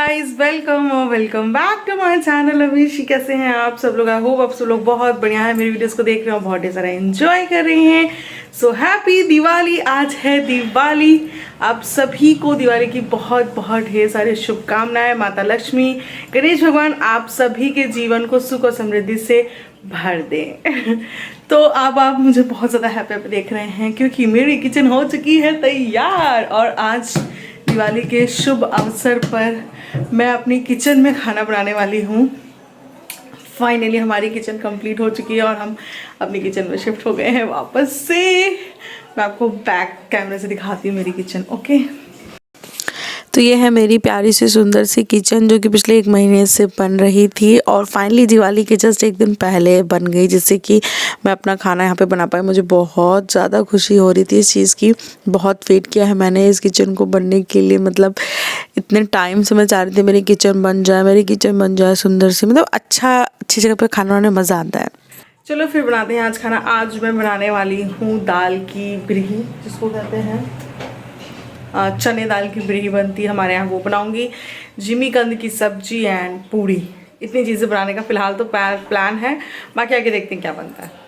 Guys, welcome back to my channel. Amishi, कैसे हैं आप सब लोग? आई होप आप सब लोग बहुत बढ़िया है, मेरी वीडियोस को देख रहे हो, बहुत ढेर सारा एंजॉय कर रहे हैं। So happy Diwali. आज है दिवाली। आप सभी को दिवाली की बहुत बहुत ढेर सारी शुभकामनाएं। माता लक्ष्मी, गणेश भगवान आप सभी के जीवन को सुख और समृद्धि से भर दें। तो अब आप मुझे बहुत ज़्यादा हैप्पी देख रहे हैं क्योंकि मेरी किचन हो चुकी है तैयार। और आज दिवाली के शुभ अवसर पर मैं अपनी किचन में खाना बनाने वाली हूँ। फाइनली हमारी किचन कंप्लीट हो चुकी है और हम अपनी किचन में शिफ्ट हो गए हैं वापस से। मैं आपको बैक कैमरे से दिखाती हूँ मेरी किचन। ओके, तो ये है मेरी प्यारी सी सुंदर सी किचन जो कि पिछले 1 महीने से बन रही थी और फाइनली दिवाली के जस्ट 1 दिन पहले बन गई, जिससे कि मैं अपना खाना यहाँ पे बना पाई। मुझे बहुत ज़्यादा खुशी हो रही थी इस चीज़ की। बहुत वेट किया है मैंने इस किचन को बनने के लिए। मतलब इतने टाइम से मैं चाह रही थी मेरी किचन बन जाए सुंदर सी, मतलब अच्छी जगह पर खाना बनाने में मज़ा आता है। चलो फिर बनाते हैं आज खाना। आज मैं बनाने वाली हूँ दाल की बिरही, जिसको कहते हैं चने दाल की बिरही बनती है हमारे यहाँ, वो बनाऊंगी। जिमीकंद की सब्जी एंड पूड़ी, इतनी चीज़ें बनाने का फिलहाल तो प्लान है। बाकी आगे देखते हैं क्या बनता है।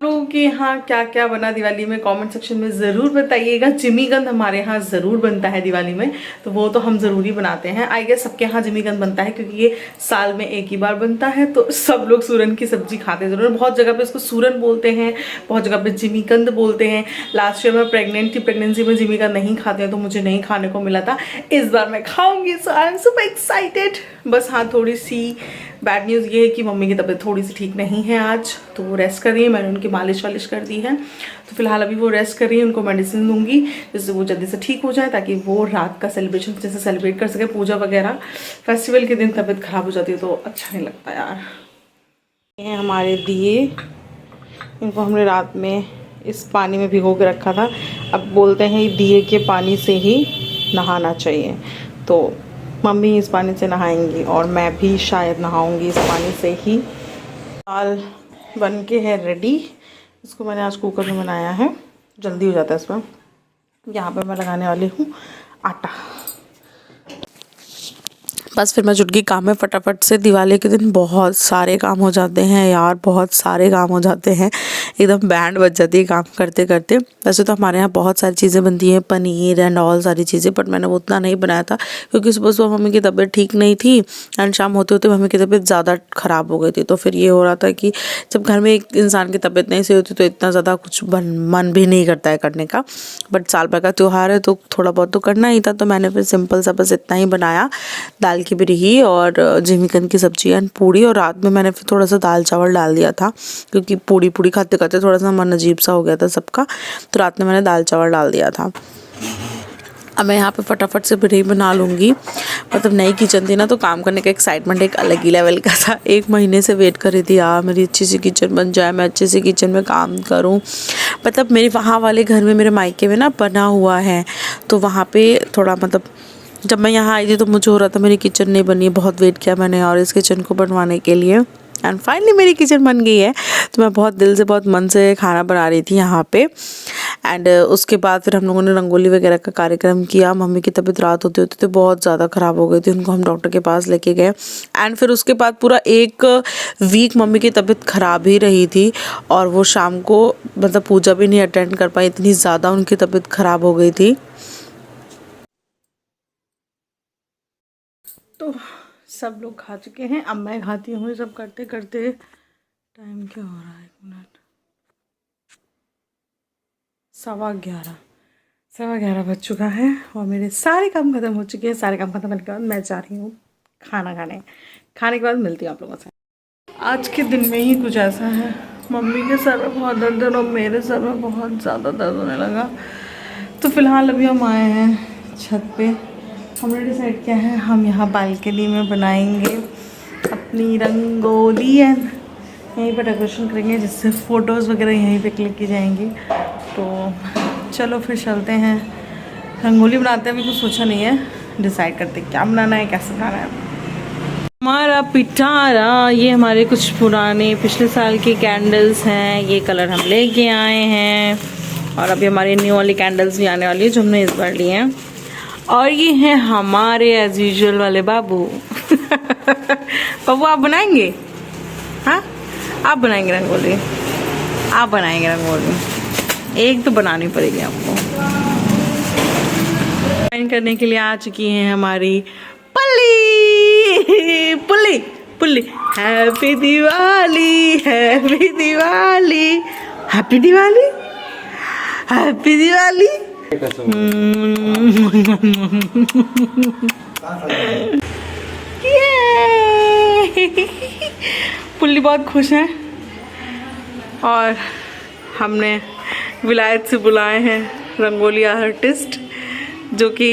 लोगों के यहाँ क्या क्या बना दिवाली में कमेंट सेक्शन में ज़रूर बताइएगा। जिमीकंद हमारे यहाँ ज़रूर बनता है दिवाली में, तो वो तो हम ज़रूरी बनाते हैं। आई गेस सबके यहाँ जिमीकंद बनता है क्योंकि ये साल में एक ही बार बनता है, तो सब लोग सूरन की सब्जी खाते हैं ज़रूर। बहुत जगह पे इसको सूरन बोलते हैं, बहुत जगह पे जिमीकंद बोलते हैं। लास्ट ईयर मैं प्रेग्नेंट थी, प्रेगनेंसी में जिमीकंद नहीं खाते हैं तो मुझे नहीं खाने को मिला था। इस बार मैं खाऊंगी, सो आई एम सुपर एक्साइटेड। बस हाँ, थोड़ी सी बैड न्यूज़ ये है कि मम्मी की तबीयत थोड़ी सी ठीक नहीं है आज, तो वो रेस्ट कर रही है। मैंने उनकी मालिश वालिश कर दी है, तो फिलहाल अभी वो रेस्ट कर रही है। उनको मेडिसिन दूंगी जिससे वो जल्दी से ठीक हो जाए, ताकि वो रात का सेलिब्रेशन जैसे सेलिब्रेट कर सके, पूजा वगैरह। फेस्टिवल के दिन तबीयत ख़राब हो जाती है तो अच्छा नहीं लगता यार। ये हैं हमारे दिए, इनको हमने रात में इस पानी में भिगो के रखा था। अब बोलते हैं दिए के पानी से ही नहाना चाहिए, तो मम्मी इस पानी से नहाएंगी और मैं भी शायद नहाऊंगी इस पानी से ही। दाल बन के है रेडी। इसको मैंने आज कुकर में बनाया है, जल्दी हो जाता है इसमें। यहाँ पे मैं लगाने वाली हूँ आटा। बस फिर मैं जुट गई काम में फटाफट से। दिवाली के दिन बहुत सारे काम हो जाते हैं यार, बहुत सारे काम हो जाते हैं, एकदम बैंड बज जाती है काम करते करते। वैसे तो हमारे यहाँ बहुत सारी चीज़ें बनती हैं, पनीर एंड ऑल सारी चीज़ें, बट मैंने वो उतना नहीं बनाया था क्योंकि सुबह सुबह मम्मी की तबीयत ठीक नहीं थी एंड शाम होते होते मम्मी की तबीयत ज़्यादा ख़राब हो गई थी। तो फिर ये हो रहा था कि जब घर में एक इंसान की तबीयत नहीं सही होती तो इतना ज़्यादा कुछ मन भी नहीं करता है करने का। बट साल भर का त्यौहार है तो थोड़ा बहुत तो करना ही था, तो मैंने फिर सिंपल सा बस इतना ही बनाया, दाल की बिरही और जिमीकंद की सब्जी एंड पूड़ी। और रात में मैंने फिर थोड़ा सा दाल चावल डाल दिया था क्योंकि पूड़ी खाते खाते थोड़ा सा मन अजीब सा हो गया था सबका, तो रात में मैंने दाल चावल डाल दिया था। अब मैं यहाँ पे फटाफट से बिरही बना लूँगी। मतलब नई किचन थी ना, तो काम करने का एक्साइटमेंट एक अलग ही लेवल का था। 1 महीने से वेट कर रही थी यार मेरी अच्छी सी किचन बन जाए, मैं अच्छे से किचन में काम करूँ। मतलब मेरे वहाँ वाले घर में, मेरे मायके में ना बना हुआ है, तो वहाँ पे थोड़ा मतलब जब मैं यहाँ आई थी तो मुझे हो रहा था मेरी किचन नहीं बनी। बहुत वेट किया मैंने और इस किचन को बनवाने के लिए, एंड फाइनली मेरी किचन बन गई है। तो मैं बहुत दिल से, बहुत मन से खाना बना रही थी यहाँ पे। एंड उसके बाद फिर हम लोगों ने रंगोली वगैरह का कार्यक्रम किया। मम्मी की तबीयत रात होते होते तो बहुत ज़्यादा ख़राब हो गई थी, उनको हम डॉक्टर के पास लेके गए। एंड फिर उसके बाद पूरा 1 वीक मम्मी की तबीयत ख़राब ही रही थी और वो शाम को मतलब पूजा भी नहीं अटेंड कर पाई, इतनी ज़्यादा उनकी तबीयत ख़राब हो गई थी। तो सब लोग खा चुके हैं, अब मैं खाती हूँ। सब करते करते टाइम क्या हो रहा है, 1 मिनट, 11:15 बज चुका है और मेरे सारे काम ख़त्म हो चुके हैं। सारे काम ख़त्म होने के बाद मैं जा रही हूँ खाना खाने के बाद मिलती हूँ आप लोगों से। आज के दिन में ही कुछ ऐसा है, मम्मी के सर में बहुत दर्द है और मेरे सर में बहुत ज़्यादा दर्द होने लगा। तो फिलहाल अभी हम आए हैं छत पे। हमने डिसाइड किया है हम यहाँ बालकनी में बनाएंगे अपनी रंगोली एंड यहीं पर डेकोरेशन करेंगे, जिससे फ़ोटोज़ वगैरह यहीं पे क्लिक की जाएंगी। तो चलो फिर चलते हैं, रंगोली बनाते हैं। अभी कुछ सोचा नहीं है, डिसाइड करते क्या बनाना है, कैसे बनाना है। हमारा पिटारा, ये हमारे कुछ पुराने पिछले साल के कैंडल्स हैं, ये कलर हम लेके आए हैं। और अभी हमारी न्यू वाली कैंडल्स भी आने वाली है जो हमने इस बार लिए हैं। और ये हैं हमारे एज यूजुअल वाले बाबू। बाबू आप बनाएंगे? हाँ आप बनाएंगे रंगोली? आप बनाएंगे रंगोली? एक तो बनानी पड़ेगी आपको। डिजाइन करने के लिए आ चुकी हैं हमारी पल्ली pulley pulley. Happy Diwali, happy Diwali, happy Diwali, happy Diwali. Pulley बहुत खुश है और हमने विलायत से बुलाए हैं रंगोली आर्टिस्ट जो कि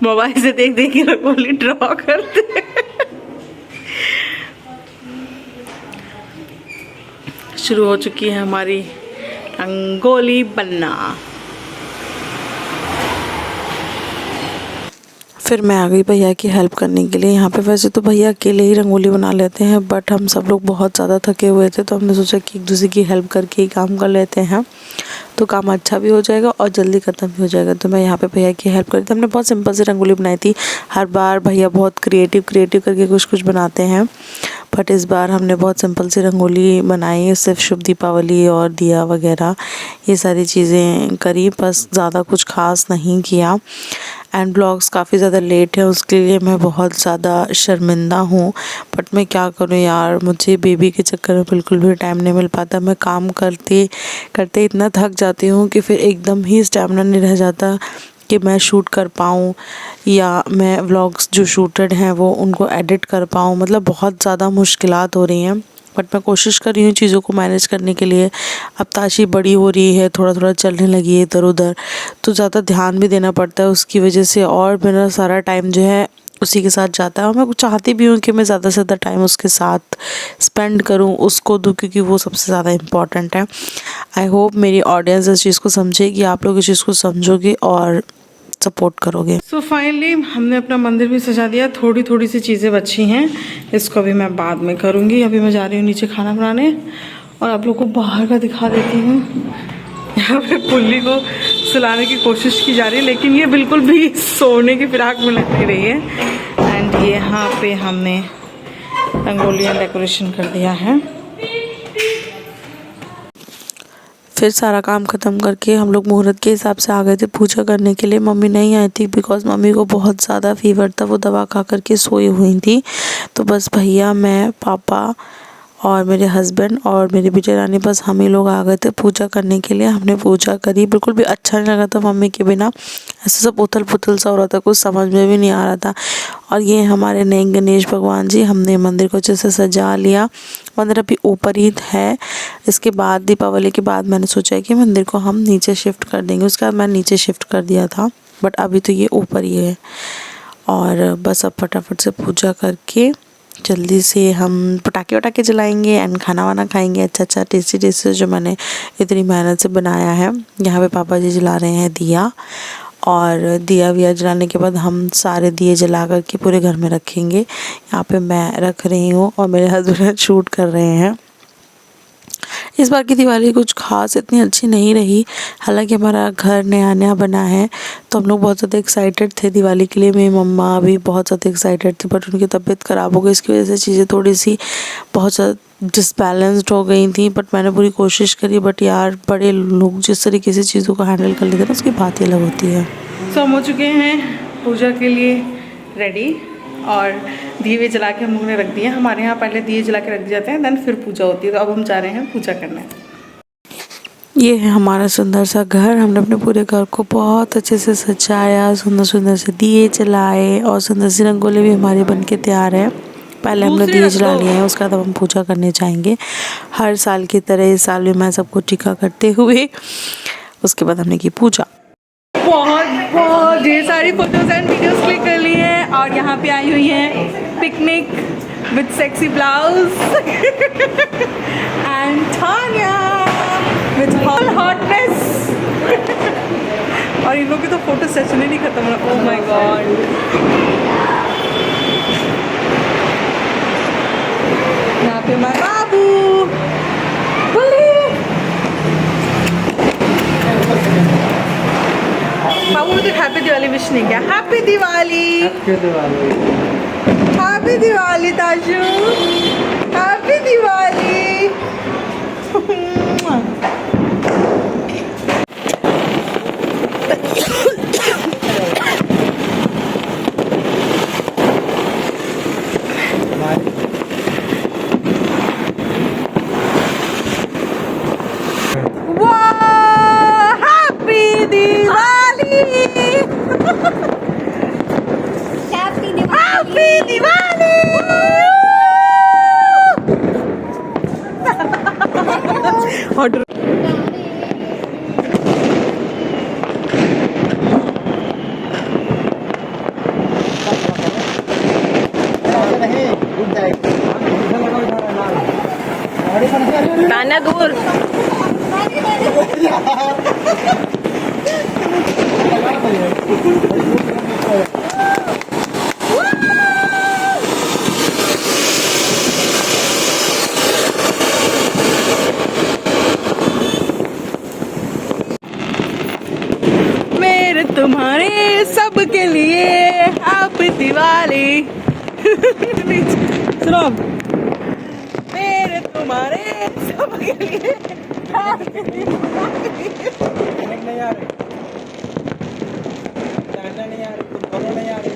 मोबाइल से देख देख के रंगोली ड्रॉ करते हैं। शुरू हो चुकी है हमारी रंगोली बनना। फिर मैं आ गई भैया की हेल्प करने के लिए। यहाँ पे वैसे तो भैया अकेले ही रंगोली बना लेते हैं, बट हम सब लोग बहुत ज़्यादा थके हुए थे तो हमने सोचा कि एक दूसरे की हेल्प करके ही काम कर लेते हैं तो काम अच्छा भी हो जाएगा और जल्दी ख़त्म भी हो जाएगा। तो मैं यहाँ पे भैया की हेल्प करी थी। हमने बहुत सिंपल सी रंगोली बनाई थी। हर बार भैया बहुत क्रिएटिव करके कुछ बनाते हैं, बट इस बार हमने बहुत सिंपल सी रंगोली बनाई। सिर्फ शुभ दीपावली और दिया वगैरह ये सारी चीज़ें करी, बस ज़्यादा कुछ खास नहीं किया। एंड ब्लॉग्स काफ़ी ज़्यादा लेट है, उसके लिए मैं बहुत ज़्यादा शर्मिंदा हूँ, बट मैं क्या करूँ यार, मुझे बेबी के चक्कर में बिल्कुल भी टाइम नहीं मिल पाता। मैं काम करते करते इतना थक जाती हूँ कि फिर एकदम ही स्टैमिना नहीं रह जाता कि मैं शूट कर पाऊँ या मैं व्लॉग्स जो शूटेड हैं वो उनको एडिट कर पाऊँ। मतलब बहुत ज़्यादा मुश्किलात हो रही हैं, बट मैं कोशिश कर रही हूँ चीज़ों को मैनेज करने के लिए। अब ताशी बड़ी हो रही है, थोड़ा थोड़ा चलने लगी है इधर उधर, तो ज़्यादा ध्यान भी देना पड़ता है उसकी वजह से, और मेरा सारा टाइम जो है उसी के साथ जाता है। और मैं चाहती भी हूँ कि मैं ज़्यादा से ज़्यादा टाइम उसके साथ स्पेंड करूँ, उसको दूँ, क्योंकि वो सबसे ज़्यादा इम्पॉर्टेंट है। आई होप मेरी ऑडियंस इस चीज़ को समझेगी, आप लोग इस चीज़ को समझोगे और सपोर्ट करोगे। सो फाइनली हमने अपना मंदिर भी सजा दिया। थोड़ी थोड़ी सी चीज़ें बची हैं, इसको भी मैं बाद में करूँगी। अभी मैं जा रही हूँ नीचे खाना बनाने और आप लोग को बाहर का दिखा देती हूँ। यहाँ पे पुल्ली को सुलाने की कोशिश की जा रही है, लेकिन ये बिल्कुल भी सोने की फिराक में लग नहीं रही है। एंड ये यहाँ पे हमने रंगोलियाँ डेकोरेशन कर दिया है। फिर सारा काम ख़त्म करके हम लोग मुहूर्त के हिसाब से आ गए थे पूजा करने के लिए। मम्मी नहीं आई थी बिकॉज़ मम्मी को बहुत ज़्यादा फीवर था, वो दवा खा करके सोई हुई थी। तो बस भैया, मैं, पापा और मेरे हस्बैंड और मेरी बेटी रानी, बस हम ही लोग आ गए थे पूजा करने के लिए। हमने पूजा करी, बिल्कुल भी अच्छा नहीं लगा था मम्मी के बिना। ऐसे सब उथल पुथल सा हो रहा था, कुछ समझ में भी नहीं आ रहा था। और ये हमारे नए गणेश भगवान जी, हमने मंदिर को अच्छे से सजा लिया। मंदिर अभी ऊपर ही है। इसके बाद दीपावली के बाद मैंने सोचा कि मंदिर को हम नीचे शिफ्ट कर देंगे। उसके बाद मैं नीचे शिफ्ट कर दिया था, बट अभी तो ये ऊपर ही है। और बस अब फटाफट से पूजा करके जल्दी से हम पटाखे वटाखे जलाएंगे एंड खाना वाना खाएंगे अच्छा टेस्टी जो मैंने इतनी मेहनत से बनाया है। यहाँ पे पापा जी जला रहे हैं दिया, और दिया विया जलाने के बाद हम सारे दिए जला करके पूरे घर में रखेंगे। यहाँ पे मैं रख रही हूँ और मेरे हस्बैंड शूट कर रहे हैं। इस बार की दिवाली कुछ खास इतनी अच्छी नहीं रही। हालांकि हमारा घर नया नया बना है तो हम लोग बहुत ज़्यादा एक्साइटेड थे दिवाली के लिए। मेरी मम्मा भी बहुत ज़्यादा एक्साइटेड थी, बट उनकी तबीयत ख़राब हो गई, इसकी वजह से चीज़ें थोड़ी सी बहुत ज़्यादा डिसबैलेंस्ड हो गई थी। बट मैंने पूरी कोशिश करी, बट यार बड़े लोग जिस तरीके से चीज़ों को हैंडल कर लेते हैं ना, उसकी बात ही अलग होती है। सो हम हो चुके हैं पूजा के लिए रेडी, और दिए जला के हम लोगों ने रख दिए। हमारे यहाँ पहले दिए जला के रख दिए जाते हैं, देन फिर पूजा होती है। तो अब हम जा रहे हैं पूजा करने। ये है हमारा सुंदर सा घर। हमने अपने पूरे घर को बहुत अच्छे से सजाया, सुंदर सुंदर से दिए जलाए और सुंदर सी रंगोली भी हमारी बन के तैयार है। पहले हमने दिए जला लिए हैं, उसके बाद हम पूजा करने जाएंगे। हर साल की तरह इस साल भी मैं सबको टीका करते हुए उसके बाद हमने की पूजा। बहुत ढेर सारी फोटोज एंड वीडियोस क्लिक कर ली हैं, और यहाँ पे आई हुई हैं picnic with sexy blouse and Tanya with hotness. और इन लोगों की तो फोटो सेशन ही नहीं खत्म हो रहा। Oh my God. यहाँ पे हमारा बाबू बाबू तो हैप्पी दिवाली विश नहीं किया। Happy Diwali, happy Diwali Taju, happy Diwali. Happy Diwali. Order ताना दूर। मेरे तुम्हारे सबके लिए हैप्पी दिवाली। सुनो, मेरे तुम्हारे सबके लिए हैप्पी दिवाली। नहीं आ रहे, नहीं आ रहे, तुम दोनों नहीं आ रहे।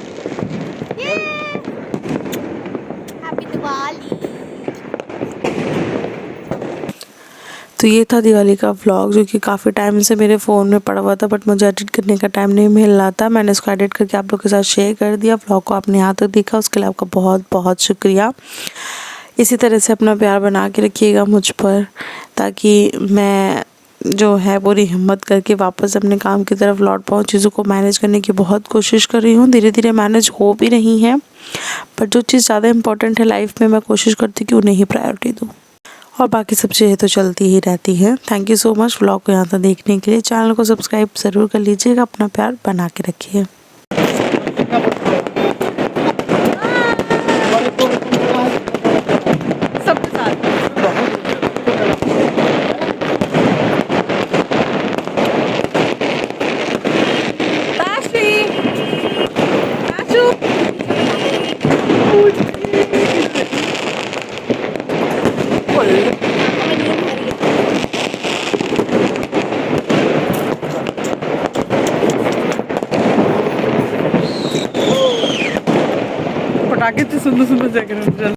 हैप्पी दिवाली। तो ये था दिवाली का व्लॉग जो कि काफ़ी टाइम से मेरे फ़ोन में पड़ा हुआ था, बट मुझे एडिट करने का टाइम नहीं मिल रहा था। मैंने इसको एडिट करके आप लोग के साथ शेयर कर दिया। व्लॉग को आपने यहाँ तक देखा, उसके लिए आपका बहुत बहुत शुक्रिया। इसी तरह से अपना प्यार बना के रखिएगा मुझ पर, ताकि मैं जो है पूरी हिम्मत करके वापस अपने काम की तरफ लौट पाऊँ। चीज़ों को मैनेज करने की बहुत कोशिश कर रही हूँ, धीरे धीरे मैनेज हो भी रही हैं, पर जो चीज़ ज़्यादा इम्पोर्टेंट है लाइफ में मैं कोशिश करती कि उन्हें ही प्रायोरिटी दूँ, और बाकी सब चीज़ें तो चलती ही रहती हैं। Thank you so much vlog को यहाँ तक देखने के लिए। चैनल को सब्सक्राइब ज़रूर कर लीजिएगा। अपना प्यार बना के रखिए। सबके साथ ताशी, ताशू। पटाखे से सुंदर सुंदर जगह